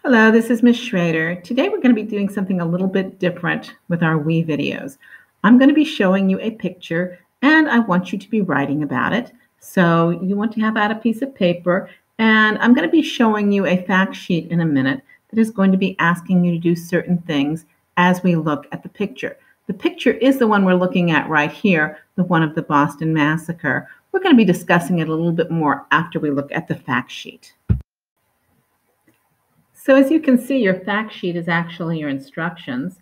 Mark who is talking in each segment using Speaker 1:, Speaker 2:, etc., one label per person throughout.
Speaker 1: Hello, this is Ms. Schrader. Today we're going to be doing something a little bit different with our We videos. I'm going to be showing you a picture and I want you to be writing about it. So you want to have out a piece of paper, and I'm going to be showing you a fact sheet in a minute that is going to be asking you to do certain things as we look at the picture. The picture is the one we're looking at right here, the one of the Boston Massacre. We're going to be discussing it a little bit more after we look at the fact sheet. So as you can see, your fact sheet is actually your instructions.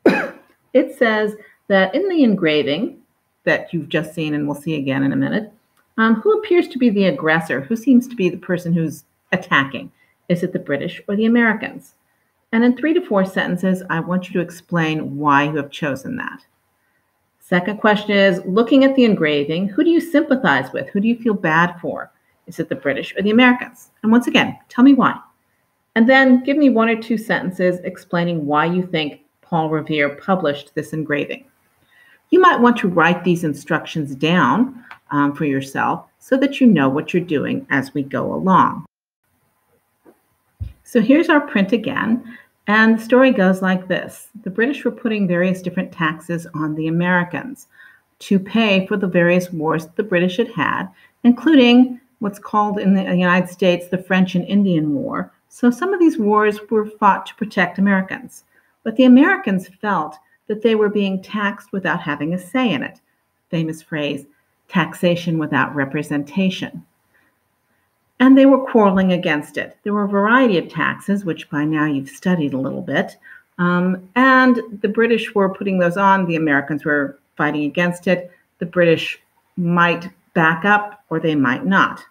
Speaker 1: It says that in the engraving that you've just seen and we'll see again in a minute, who appears to be the aggressor? Who seems to be the person who's attacking? Is it the British or the Americans? And in 3 to 4 sentences, I want you to explain why you have chosen that. Second question is, looking at the engraving, who do you sympathize with? Who do you feel bad for? Is it the British or the Americans? And once again, tell me why. And then give me 1 or 2 sentences explaining why you think Paul Revere published this engraving. You might want to write these instructions down for yourself so that you know what you're doing as we go along. So here's our print again, and the story goes like this. The British were putting various different taxes on the Americans to pay for the various wars the British had had, including what's called in the United States the French and Indian War. So some of these wars were fought to protect Americans, but the Americans felt that they were being taxed without having a say in it. Famous phrase, taxation without representation. And they were quarreling against it. There were a variety of taxes, which by now you've studied a little bit, and the British were putting those on. The Americans were fighting against it. The British might back up or they might not.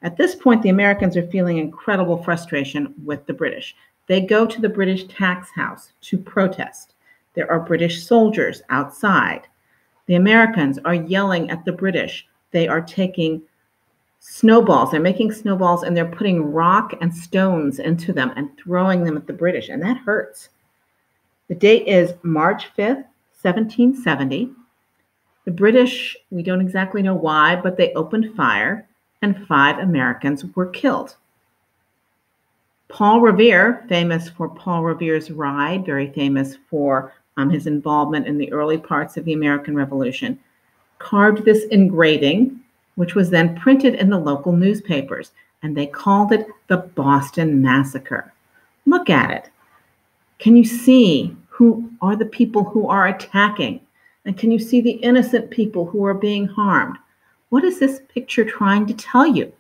Speaker 1: At this point, the Americans are feeling incredible frustration with the British. They go to the British tax house to protest. There are British soldiers outside. The Americans are yelling at the British. They are taking snowballs. They're making snowballs and they're putting rock and stones into them and throwing them at the British, and that hurts. The date is March 5th, 1770. The British, we don't exactly know why, but they opened fire, and 5 Americans were killed. Paul Revere, famous for Paul Revere's Ride, very famous for his involvement in the early parts of the American Revolution, carved this engraving, which was then printed in the local newspapers, and they called it the Boston Massacre. Look at it. Can you see who are the people who are attacking? And can you see the innocent people who are being harmed? What is this picture trying to tell you?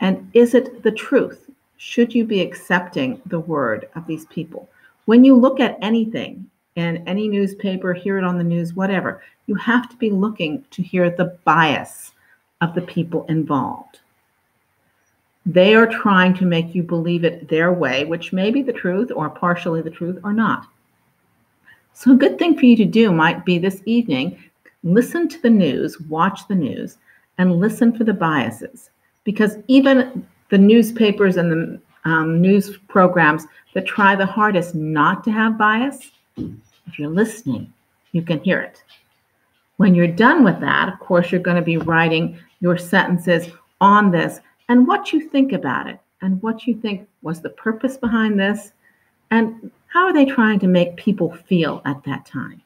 Speaker 1: And is it the truth? Should you be accepting the word of these people? When you look at anything in any newspaper, hear it on the news, whatever, you have to be looking to hear the bias of the people involved. They are trying to make you believe it their way, which may be the truth or partially the truth or not. So a good thing for you to do might be this evening, listen to the news, watch the news, and listen for the biases. Because even the newspapers and the news programs that try the hardest not to have bias, if you're listening, you can hear it. When you're done with that, of course, you're going to be writing your sentences on this and what you think about it and what you think was the purpose behind this and how are they trying to make people feel at that time.